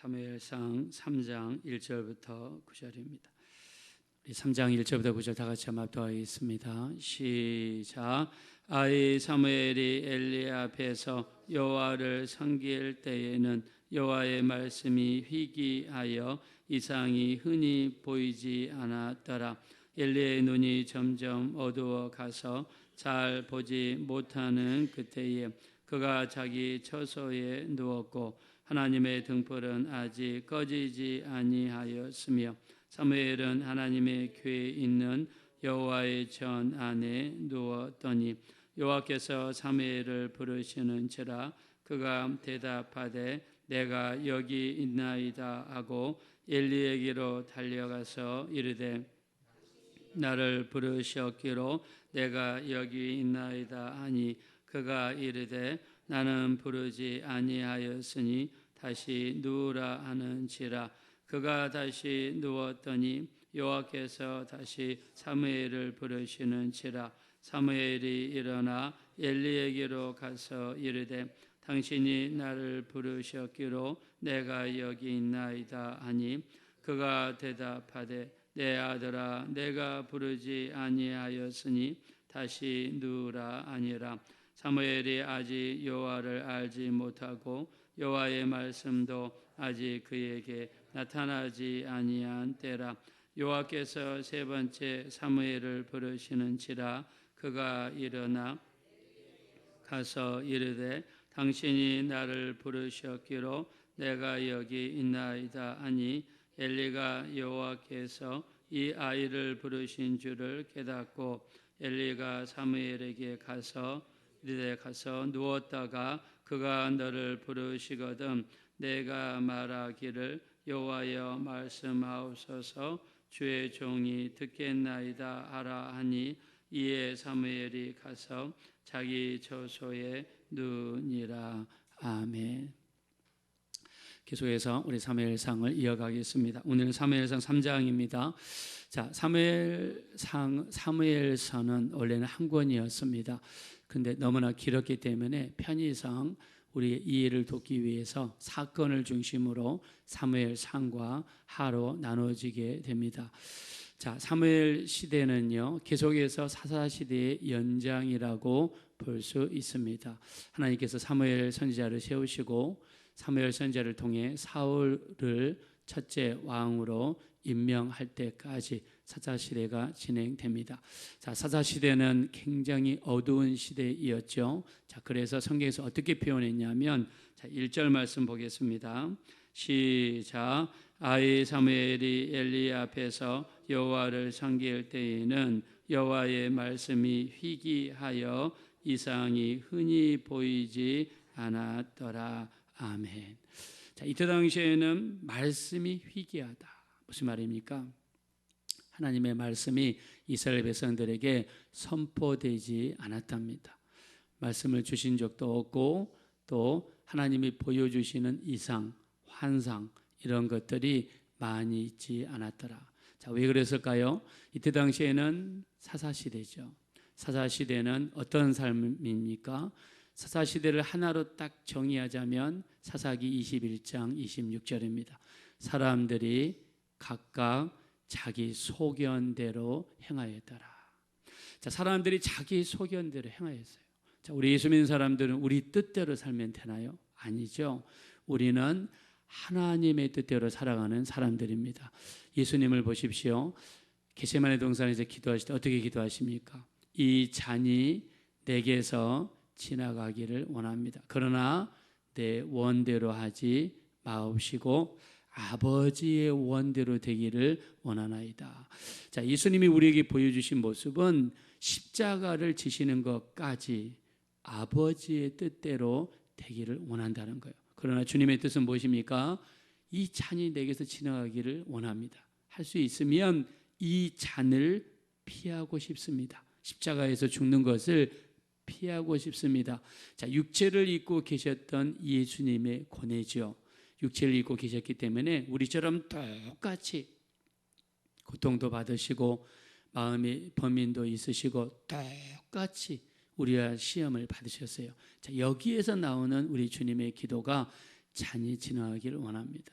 사무엘상 3장 1절부터 9절입니다. 우리 3장 1절부터 9절 다 같이 한번 합독하겠습니다. 시작. 아이 사무엘이 엘리 앞에서 여호와를 섬길 때에는 여호와의 말씀이 희귀하여 이상이 흔히 보이지 않았더라. 엘리의 눈이 점점 어두워 가서 잘 보지 못하는 그때에 그가 자기 처소에 누웠고 하나님의 등불은 아직 꺼지지 아니하였으며 사무엘은 하나님의 궤에 있는 여호와의 전 안에 누웠더니 여호와께서 사무엘을 부르시는지라 그가 대답하되 내가 여기 있나이다 하고 엘리에게로 달려가서 이르되 나를 부르셨기로 내가 여기 있나이다 하니 그가 이르되 나는 부르지 아니하였으니 다시 누우라 하는지라. 그가 다시 누웠더니 여호와께서 다시 사무엘을 부르시는지라. 사무엘이 일어나 엘리에게로 가서 이르되 당신이 나를 부르셨기로 내가 여기 있나이다 하니 그가 대답하되 내 아들아 내가 부르지 아니하였으니 다시 누우라 하니라. 사무엘이 아직 여호와를 알지 못하고 여호와의 말씀도 아직 그에게 나타나지 아니한 때라. 여호와께서 세 번째 사무엘을 부르시는지라. 그가 일어나 가서 이르되 당신이 나를 부르셨기로 내가 여기 있나이다 하니 엘리가 여호와께서 이 아이를 부르신 줄을 깨닫고 엘리가 사무엘에게 가서 누웠다가 그가 너를 부르시거든 내가 말하기를 여호와여 말씀하옵소서 주의 종이 듣겠나이다 하라 하니 이에 사무엘이 가서 자기 처소에 누우니라. 아멘. 계속해서 우리 사무엘상을 이어가겠습니다. 오늘은 사무엘상 3장입니다. 자, 사무엘서는 원래는 한 권이었습니다. 근데 너무나 길었기 때문에 편의상 우리의 이해를 돕기 위해서 사건을 중심으로 사무엘상과 하로 나눠지게 됩니다. 자, 사무엘 시대는요, 계속해서 사사시대의 연장이라고 볼 수 있습니다. 하나님께서 사무엘 선지자를 세우시고 사무엘 선지자를 통해 사울을 첫째 왕으로 임명할 때까지 사사시대가 진행됩니다. 자, 사사시대는 굉장히 어두운 시대이었죠. 자, 그래서 성경에서 어떻게 표현했냐면, 자, 1절 말씀 보겠습니다. 시작. 아이 사무엘이 엘리 앞에서 여호와를 섬길 때에는 여호와의 말씀이 희귀하여 이상이 흔히 보이지 않았더라. 아멘. 자, 이때 당시에는 말씀이 희귀하다. 무슨 말입니까? 하나님의 말씀이 이스라엘 백성들에게 선포되지 않았답니다. 말씀을 주신 적도 없고 또 하나님이 보여주시는 이상, 환상 이런 것들이 많이 있지 않았더라. 자, 왜 그랬을까요? 이때 당시에는 사사시대죠. 사사시대는 어떤 삶입니까? 사사시대를 하나로 딱 정의하자면 사사기 21장 26절입니다. 사람들이 각각 자기 소견대로 행하였더라. 자, 사람들이 자기 소견대로 행하였어요. 자, 우리 예수 믿는 사람들은 우리 뜻대로 살면 되나요? 아니죠. 우리는 하나님의 뜻대로 살아가는 사람들입니다. 예수님을 보십시오. 겟세마네 동산에서 기도하실 때 어떻게 기도하십니까? 이 잔이 내게서 지나가기를 원합니다. 그러나 내 원대로 하지 마옵시고 아버지의 원대로 되기를 원하나이다. 자, 예수님이 우리에게 보여주신 모습은 십자가를 지시는 것까지 아버지의 뜻대로 되기를 원한다는 거예요. 그러나 주님의 뜻은 무엇입니까? 이 잔이 내게서 지나가기를 원합니다. 할 수 있으면 이 잔을 피하고 싶습니다. 십자가에서 죽는 것을 피하고 싶습니다. 자, 육체를 입고 계셨던 예수님의 고뇌죠. 육체를 입고 계셨기 때문에 우리처럼 똑같이 고통도 받으시고 마음의 범민도 있으시고 똑같이 우리와 시험을 받으셨어요. 자, 여기에서 나오는 우리 주님의 기도가 잔이 지나가기를 원합니다.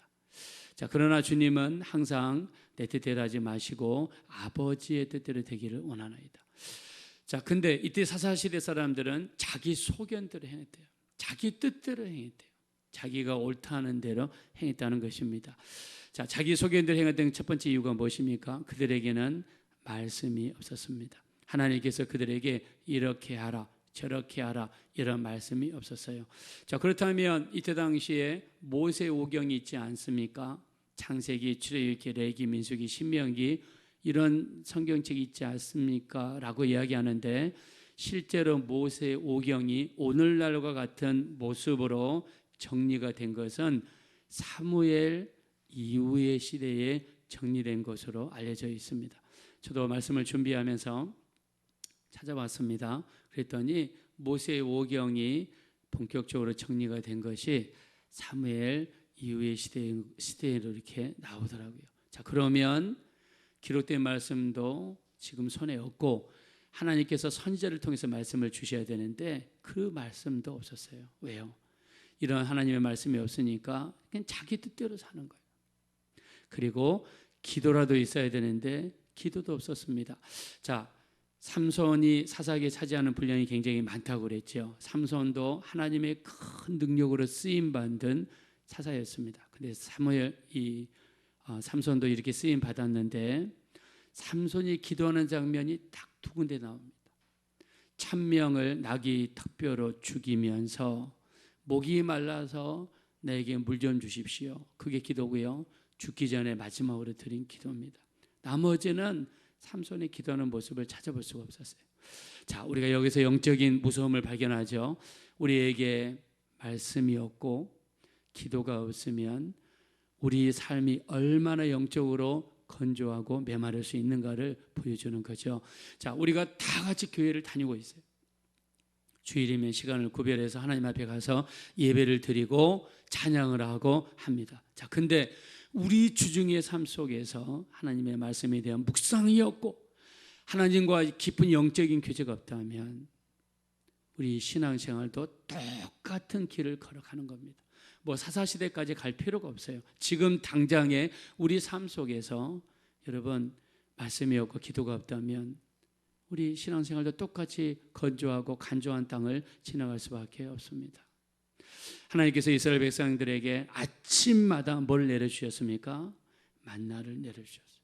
자, 그러나 주님은 항상 내 뜻대로 하지 마시고 아버지의 뜻대로 되기를 원하나이다. 자, 근데 이때 사사시대 사람들은 자기 소견대로 행했대요. 자기 뜻대로 행했대요. 자기가 옳다는 대로 행했다는 것입니다. 자, 자기 소견대로 행했던 첫 번째 이유가 무엇입니까? 그들에게는 말씀이 없었습니다. 하나님께서 그들에게 이렇게 하라, 저렇게 하라 이런 말씀이 없었어요. 자, 그렇다면 이때 당시에 모세오경이 있지 않습니까? 창세기, 출애굽기, 레위기, 민수기, 신명기 이런 성경책이 있지 않습니까? 라고 이야기하는데 실제로 모세오경이 오늘날과 같은 모습으로 정리가 된 것은 사무엘 이후의 시대에 정리된 것으로 알려져 있습니다. 저도 말씀을 준비하면서 찾아봤습니다. 그랬더니 모세오경이 본격적으로 정리가 된 것이 사무엘 이후의 시대로 이렇게 나오더라고요. 자, 그러면 기록된 말씀도 지금 손에 없고 하나님께서 선지자를 통해서 말씀을 주셔야 되는데 그 말씀도 없었어요. 왜요? 이런 하나님의 말씀이 없으니까 그냥 자기 뜻대로 사는 거예요. 그리고 기도라도 있어야 되는데 기도도 없었습니다. 자, 삼손이 사사기에 차지하는 분량이 굉장히 많다고 그랬죠. 삼손도 하나님의 큰 능력으로 쓰임 받은 사사였습니다. 근데 삼손도 이렇게 쓰임 받았는데 삼손이 기도하는 장면이 딱 두 군데 나옵니다. 1000명을 나귀 턱뼈로 죽이면서 목이 말라서 나에게 물 좀 주십시오. 그게 기도고요. 죽기 전에 마지막으로 드린 기도입니다. 나머지는 삼손이 기도하는 모습을 찾아볼 수가 없었어요. 자, 우리가 여기서 영적인 무서움을 발견하죠. 우리에게 말씀이 없고 기도가 없으면 우리 삶이 얼마나 영적으로 건조하고 메마를 수 있는가를 보여주는 거죠. 자, 우리가 다 같이 교회를 다니고 있어요. 주일이면 시간을 구별해서 하나님 앞에 가서 예배를 드리고 찬양을 하고 합니다. 자, 근데 우리 주중의 삶 속에서 하나님의 말씀에 대한 묵상이 없고 하나님과 깊은 영적인 교제가 없다면 우리 신앙생활도 똑같은 길을 걸어가는 겁니다. 뭐 사사시대까지 갈 필요가 없어요. 지금 당장에 우리 삶 속에서 여러분 말씀이 없고 기도가 없다면 우리 신앙생활도 똑같이 건조하고 간조한 땅을 지나갈 수밖에 없습니다. 하나님께서 이스라엘 백성들에게 아침마다 뭘 내려주셨습니까? 만나를 내려주셨어요.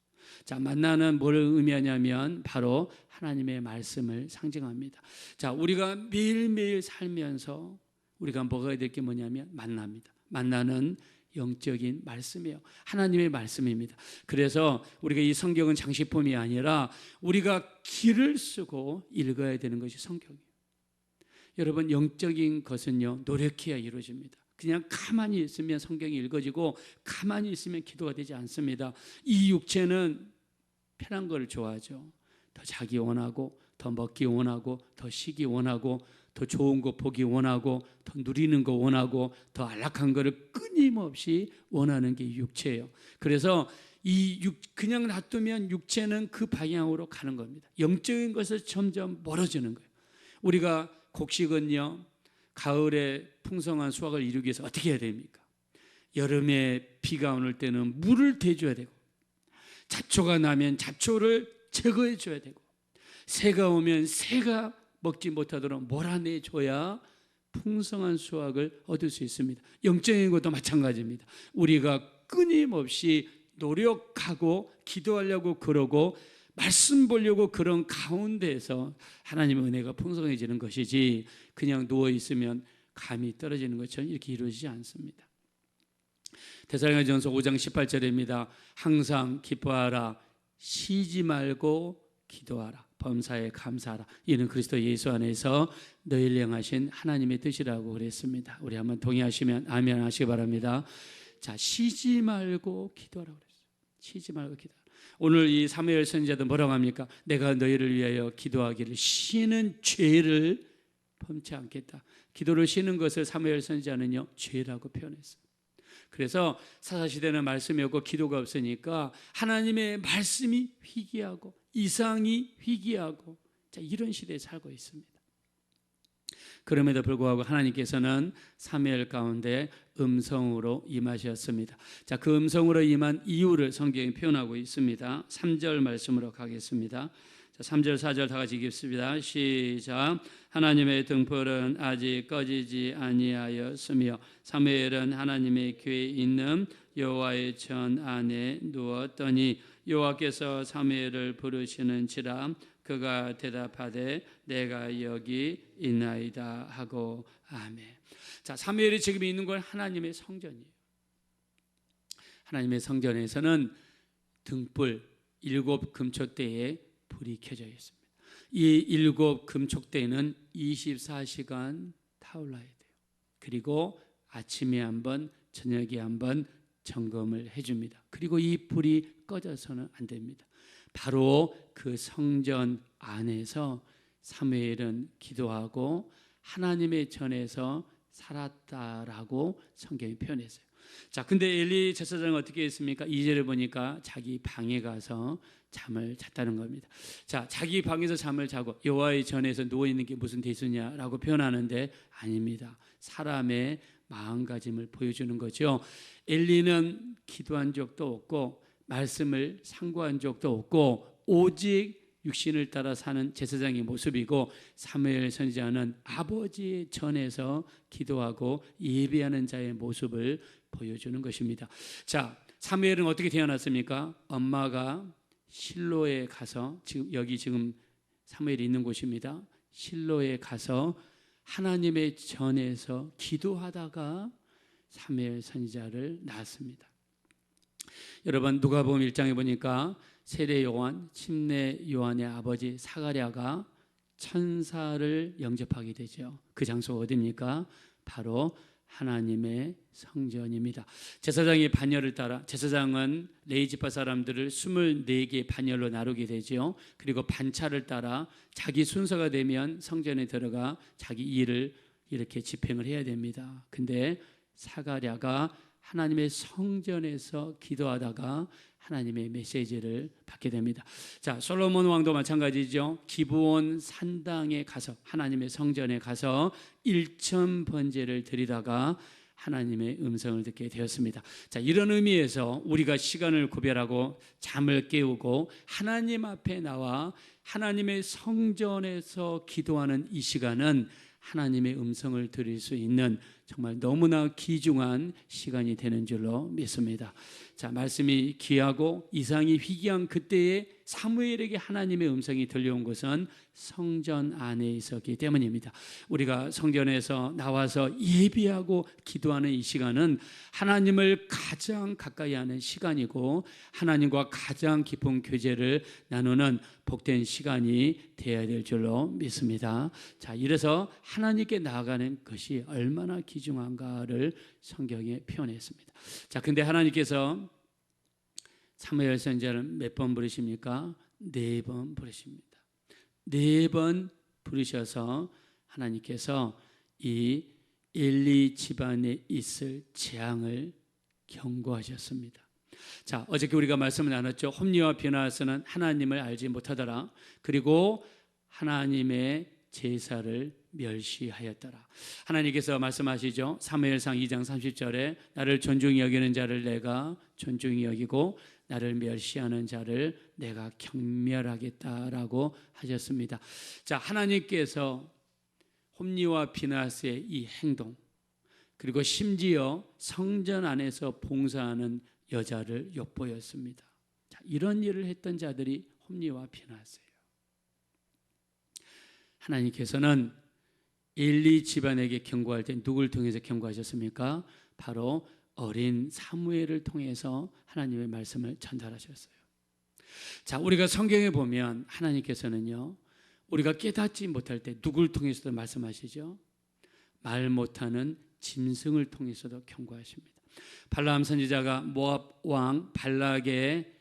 자, 만나는 뭘 의미하냐면 바로 하나님의 말씀을 상징합니다. 자, 우리가 매일매일 살면서 우리가 먹어야 될 게 뭐냐면 만나입니다. 만나는 영적인 말씀이에요. 하나님의 말씀입니다. 그래서 우리가 이 성경은 장식품이 아니라 우리가 길을 쓰고 읽어야 되는 것이 성경이에요. 여러분, 영적인 것은요, 노력해야 이루어집니다. 그냥 가만히 있으면 성경이 읽어지고 가만히 있으면 기도가 되지 않습니다. 이 육체는 편한 걸 좋아하죠. 더 자기 원하고 더 먹기 원하고 더 쉬기 원하고 더 좋은 거 보기 원하고 더 누리는 거 원하고 더 안락한 거를 끊임없이 원하는 게 육체예요. 그래서 그냥 놔두면 육체는 그 방향으로 가는 겁니다. 영적인 것을 점점 멀어지는 거예요. 우리가 곡식은요, 가을에 풍성한 수확을 이루기 위해서 어떻게 해야 됩니까? 여름에 비가 오는 때는 물을 대줘야 되고 잡초가 나면 잡초를 제거해 줘야 되고 새가 오면 새가 먹지 못하도록 몰아내줘야 풍성한 수확을 얻을 수 있습니다. 영적인 것도 마찬가지입니다. 우리가 끊임없이 노력하고 기도하려고 그러고 말씀 보려고 그런 가운데에서 하나님의 은혜가 풍성해지는 것이지 그냥 누워있으면 감이 떨어지는 것처럼 이렇게 이루어지지 않습니다. 데살로니가전서 5장 18절입니다. 항상 기뻐하라, 쉬지 말고 기도하라, 범사에 감사하라. 이는 그리스도 예수 안에서 너희를 향하신 하나님의 뜻이라고 그랬습니다. 우리 한번 동의하시면 아멘 하시기 바랍니다. 자, 쉬지 말고 기도하라고 그랬어요. 쉬지 말고 기도하라. 오늘 이 사무엘 선지자도 뭐라고 합니까? 내가 너희를 위하여 기도하기를 쉬는 죄를 범치 않겠다. 기도를 쉬는 것을 사무엘 선지자는요, 죄라고 표현했어요. 그래서 사사시대는 말씀이 없고 기도가 없으니까 하나님의 말씀이 희귀하고 이상이 희귀하고, 자, 이런 시대에 살고 있습니다. 그럼에도 불구하고 하나님께서는 사무엘 가운데 음성으로 임하셨습니다. 자, 그 음성으로 임한 이유를 성경에 표현하고 있습니다. 3절 말씀으로 가겠습니다. 자, 3절 4절 다 같이 읽겠습니다. 시작. 하나님의 등불은 아직 꺼지지 아니하였으며 사무엘은 하나님의 궤에 있는 여호와의 전 안에 누웠더니 여호와께서 사무엘을 부르시는지라 그가 대답하되 내가 여기 있나이다 하고 아멘. 자, 사무엘이 지금 있는 건 하나님의 성전이에요. 하나님의 성전에서는 등불 7 금초대에 불이 켜져 있습니다. 이 7 금초대는 24시간 타올라야 돼요. 그리고 아침에 한번 저녁에 한번 점검을 해줍니다. 그리고 이 불이 꺼져서는 안 됩니다. 바로 그 성전 안에서 사무엘은 기도하고 하나님의 전에서 살았다라고 성경이 표현했어요. 자, 근데 엘리 제사장은 어떻게 했습니까? 2절에 보니까 자기 방에 가서 잠을 잤다는 겁니다. 자, 자기 방에서 잠을 자고 여호와의 전에서 누워 있는 게 무슨 대수냐라고 표현하는데 아닙니다. 사람의 마음가짐을 보여주는 거죠. 엘리는 기도한 적도 없고 말씀을 상고한 적도 없고 오직 육신을 따라 사는 제사장의 모습이고 사무엘 선지자는 아버지의 전에서 기도하고 예배하는 자의 모습을 보여주는 것입니다. 자, 사무엘은 어떻게 태어났습니까? 엄마가 실로에 가서 지금 사무엘이 있는 곳입니다. 실로에 가서 하나님의 전에서 기도하다가 사무엘 선지자를 낳았습니다. 여러분 누가복음 1장에 보니까 세례 요한, 침례 요한의 아버지 사가랴가 천사를 영접하게 되죠. 그 장소가 어디입니까? 바로 하나님의 성전입니다. 제사장의 반열을 따라 제사장은 레위지파 사람들을 24개의 반열로 나누게 되죠. 그리고 반차를 따라 자기 순서가 되면 성전에 들어가 자기 일을 이렇게 집행을 해야 됩니다. 근데 사가랴가 하나님의 성전에서 기도하다가 하나님의 메시지를 받게 됩니다. 자, 솔로몬 왕도 마찬가지죠. 기브온 산당에 가서 하나님의 성전에 가서 1,000번제를 드리다가 하나님의 음성을 듣게 되었습니다. 자, 이런 의미에서 우리가 시간을 구별하고 잠을 깨우고 하나님 앞에 나와 하나님의 성전에서 기도하는 이 시간은 하나님의 음성을 들을 수 있는 정말 너무나 귀중한 시간이 되는 줄로 믿습니다. 자, 말씀이 귀하고 이상이 희귀한 그때에 사무엘에게 하나님의 음성이 들려온 것은 성전 안에 있었기 때문입니다. 우리가 성전에서 나와서 예배하고 기도하는 이 시간은 하나님을 가장 가까이 하는 시간이고 하나님과 가장 깊은 교제를 나누는 복된 시간이 되어야 될 줄로 믿습니다. 자, 이래서 하나님께 나아가는 것이 얼마나 귀중한가를 성경에 표현했습니다. 자, 근데 하나님께서 사무엘 선지자를 몇 번 부르십니까? 4번 부르십니다. 4번 부르셔서 하나님께서 이 엘리 집안에 있을 재앙을 경고하셨습니다. 자, 어저께 우리가 말씀을 나눴죠. 홈리와 비나하스는 하나님을 알지 못하더라. 그리고 하나님의 제사를 멸시하였더라. 하나님께서 말씀하시죠. 사무엘상 2장 30절에 나를 존중히 여기는 자를 내가 존중히 여기고 나를 멸시하는 자를 내가 경멸하겠다라고 하셨습니다. 자, 하나님께서 홈리와 비나스의 이 행동 그리고 심지어 성전 안에서 봉사하는 여자를 엿보였습니다. 자, 이런 일을 했던 자들이 홈리와 비나스예요. 하나님께서는 엘리 집안에게 경고할 때 누굴 통해서 경고하셨습니까? 바로 어린 사무엘을 통해서 하나님의 말씀을 전달하셨어요. 자, 우리가 성경에 보면 하나님께서는요, 우리가 깨닫지 못할 때 누굴 통해서도 말씀하시죠? 말 못하는 짐승을 통해서도 경고하십니다. 발라암 선지자가 모압 왕 발락의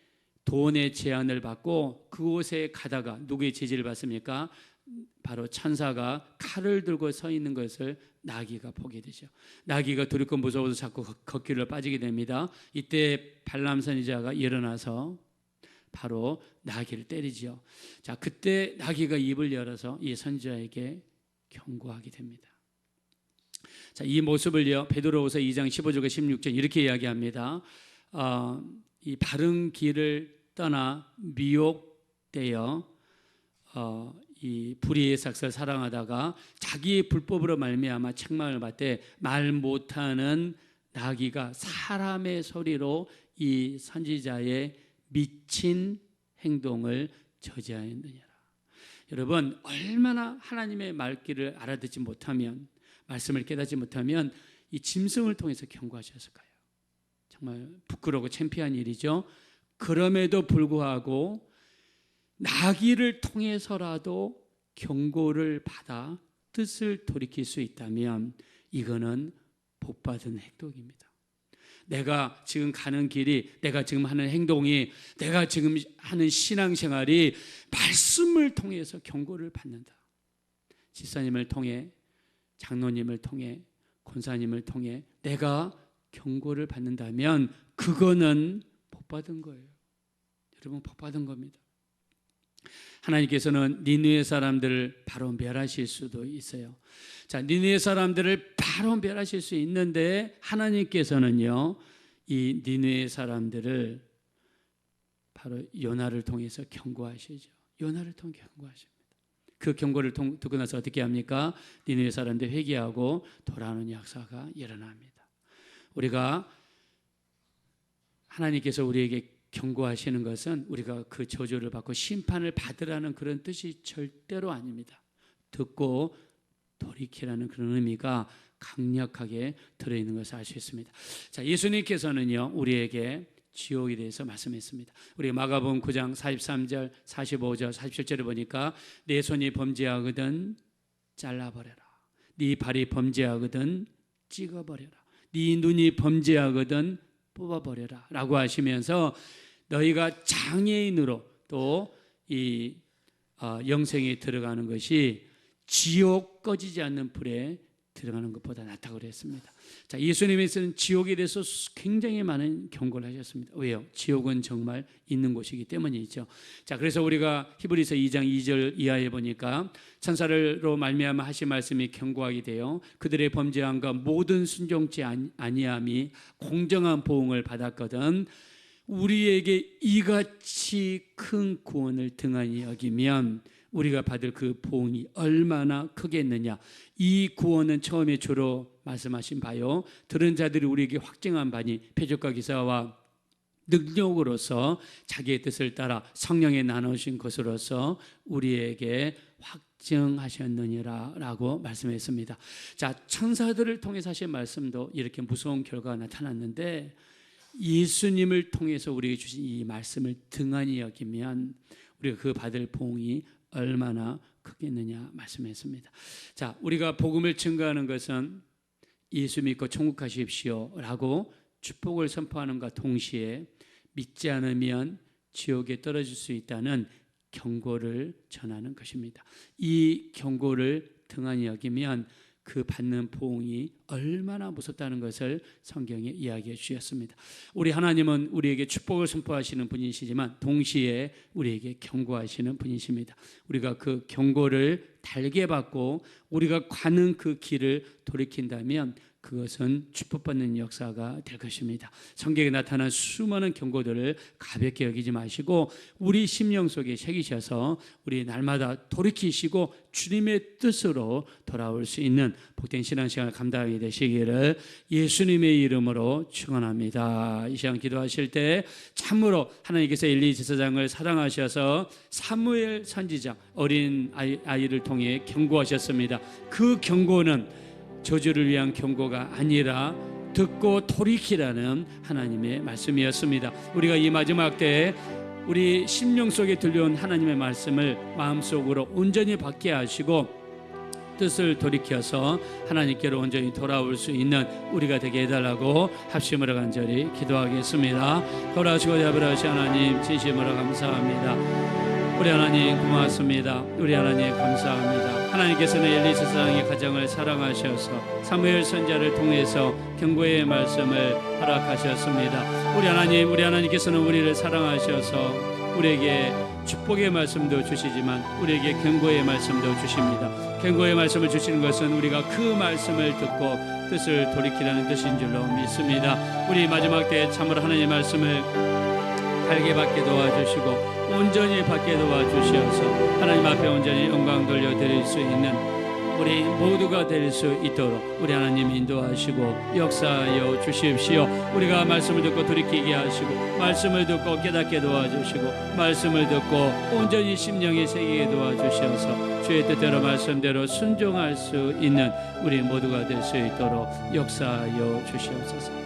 돈의 제안을 받고 그곳에 가다가 누구의 제지를 받습니까? 바로 천사가 칼을 들고 서 있는 것을 나귀가 보게 되죠. 나귀가 두렵고 무서워서 자꾸 걷기를 빠지게 됩니다. 이때 발람 선지자가 일어나서 바로 나귀를 때리죠. 자, 그때 나귀가 입을 열어서 이 선지자에게 경고하게 됩니다. 자, 이 모습을요 베드로후서 2장 15절과 16절 이렇게 이야기합니다. 이 바른 길을 떠나 미혹되어 이 불의의 삭을 사랑하다가 자기의 불법으로 말미암아 책망을 받되 말 못하는 나귀가 사람의 소리로 이 선지자의 미친 행동을 저지하였느니라. 여러분, 얼마나 하나님의 말귀를 알아듣지 못하면, 말씀을 깨닫지 못하면 이 짐승을 통해서 경고하셨을까요? 정말 부끄러우고 창피한 일이죠. 그럼에도 불구하고 나귀를 통해서라도 경고를 받아 뜻을 돌이킬 수 있다면 이거는 복받은 행동입니다. 내가 지금 가는 길이, 내가 지금 하는 행동이, 내가 지금 하는 신앙생활이 말씀을 통해서 경고를 받는다. 집사님을 통해, 장로님을 통해, 권사님을 통해 내가 경고를 받는다면 그거는 복받은 거예요. 여러분, 복받은 겁니다. 하나님께서는 니느웨 사람들을 바로 멸하실 수도 있어요. 자, 니느웨 사람들을 바로 멸하실 수 있는데 하나님께서는요 이 니느웨 사람들을 바로 요나를 통해서 경고하시죠. 요나를 통해 경고하십니다. 그 경고를 듣고 나서 어떻게 합니까? 니느웨 사람들 회개하고 돌아오는 역사가 일어납니다. 우리가 하나님께서 우리에게 경고하시는 것은 우리가 그 저주를 받고 심판을 받으라는 그런 뜻이 절대로 아닙니다. 듣고 돌이키라는 그런 의미가 강력하게 들어있는 것을 알 수 있습니다. 자, 예수님께서는요 우리에게 지옥에 대해서 말씀했습니다. 우리 마가복음 9장 43절, 45절, 47절을 보니까 내 손이 범죄하거든 잘라버려라. 네 발이 범죄하거든 찍어버려라. 네 눈이 범죄하거든 뽑아버려라 라고 하시면서 너희가 장애인으로 또 이 영생에 들어가는 것이 지옥 꺼지지 않는 불에 들어가는 것보다 낫다고 그랬습니다. 자, 예수님께서는 지옥에 대해서 굉장히 많은 경고를 하셨습니다. 왜요? 지옥은 정말 있는 곳이기 때문이죠. 자, 그래서 우리가 히브리서 2장 2절 이하에 보니까 천사로 말미암아 하신 말씀이 경고하게 되어 그들의 범죄함과 모든 순종치 아니함이 공정한 보응을 받았거든 우리에게 이같이 큰 구원을 등한히 여기면 우리가 받을 그 보응이 얼마나 크겠느냐. 이 구원은 처음에 주로 말씀하신 바요 들은 자들이 우리에게 확증한 바니 표적과 기사와 능력으로서 자기의 뜻을 따라 성령에 나누신 것으로서 우리에게 확증하셨느니라 라고 말씀했습니다. 자, 천사들을 통해서 하신 말씀도 이렇게 무서운 결과가 나타났는데 예수님을 통해서 우리에게 주신 이 말씀을 등한히 여기면 우리가 그 받을 보응이 얼마나 크겠느냐 말씀했습니다. 자, 우리가 복음을 증거하는 것은 예수 믿고 천국 가십시오 라고 축복을 선포하는과 동시에 믿지 않으면 지옥에 떨어질 수 있다는 경고를 전하는 것입니다. 이 경고를 등한히 여기면 그 받는 보응이 얼마나 무섭다는 것을 성경에 이야기해 주셨습니다. 우리 하나님은 우리에게 축복을 선포하시는 분이시지만 동시에 우리에게 경고하시는 분이십니다. 우리가 그 경고를 달게 받고 우리가 가는 그 길을 돌이킨다면 그것은 축복받는 역사가 될 것입니다. 성경에 나타난 수많은 경고들을 가볍게 여기지 마시고 우리 심령 속에 새기셔서 우리 날마다 돌이키시고 주님의 뜻으로 돌아올 수 있는 복된 신앙생활 감당하게 되시기를 예수님의 이름으로 축원합니다. 이 시간 기도하실 때 참으로 하나님께서 엘리 제사장을 사랑하셔서 사무엘 선지자 어린 아이를 통해 경고하셨습니다. 그 경고는 저주를 위한 경고가 아니라 듣고 돌이키라는 하나님의 말씀이었습니다. 우리가 이 마지막 때에 우리 심령 속에 들려온 하나님의 말씀을 마음속으로 온전히 받게 하시고 뜻을 돌이켜서 하나님께로 온전히 돌아올 수 있는 우리가 되게 해달라고 합심으로 간절히 기도하겠습니다. 돌아오시고 아버지 하나님 진심으로 감사합니다. 우리 하나님 고맙습니다. 우리 하나님 감사합니다. 하나님께서는 엘리 제사장의 가정을 사랑하셔서 사무엘 선지자를 통해서 경고의 말씀을 허락하셨습니다. 우리 하나님께서는 우리를 사랑하셔서 우리에게 축복의 말씀도 주시지만 우리에게 경고의 말씀도 주십니다. 경고의 말씀을 주시는 것은 우리가 그 말씀을 듣고 뜻을 돌이키라는 뜻인 줄로 믿습니다. 우리 마지막 때에 참으로 하나님의 말씀을 달게 받게 도와주시고 온전히 받게 도와주시어서 하나님 앞에 온전히 영광 돌려드릴 수 있는 우리 모두가 될 수 있도록 우리 하나님 인도하시고 역사하여 주십시오. 우리가 말씀을 듣고 돌이키게 하시고 말씀을 듣고 깨닫게 도와주시고 말씀을 듣고 온전히 심령이 새기게 도와주셔서 주의 뜻대로 말씀대로 순종할 수 있는 우리 모두가 될 수 있도록 역사하여 주시옵소서.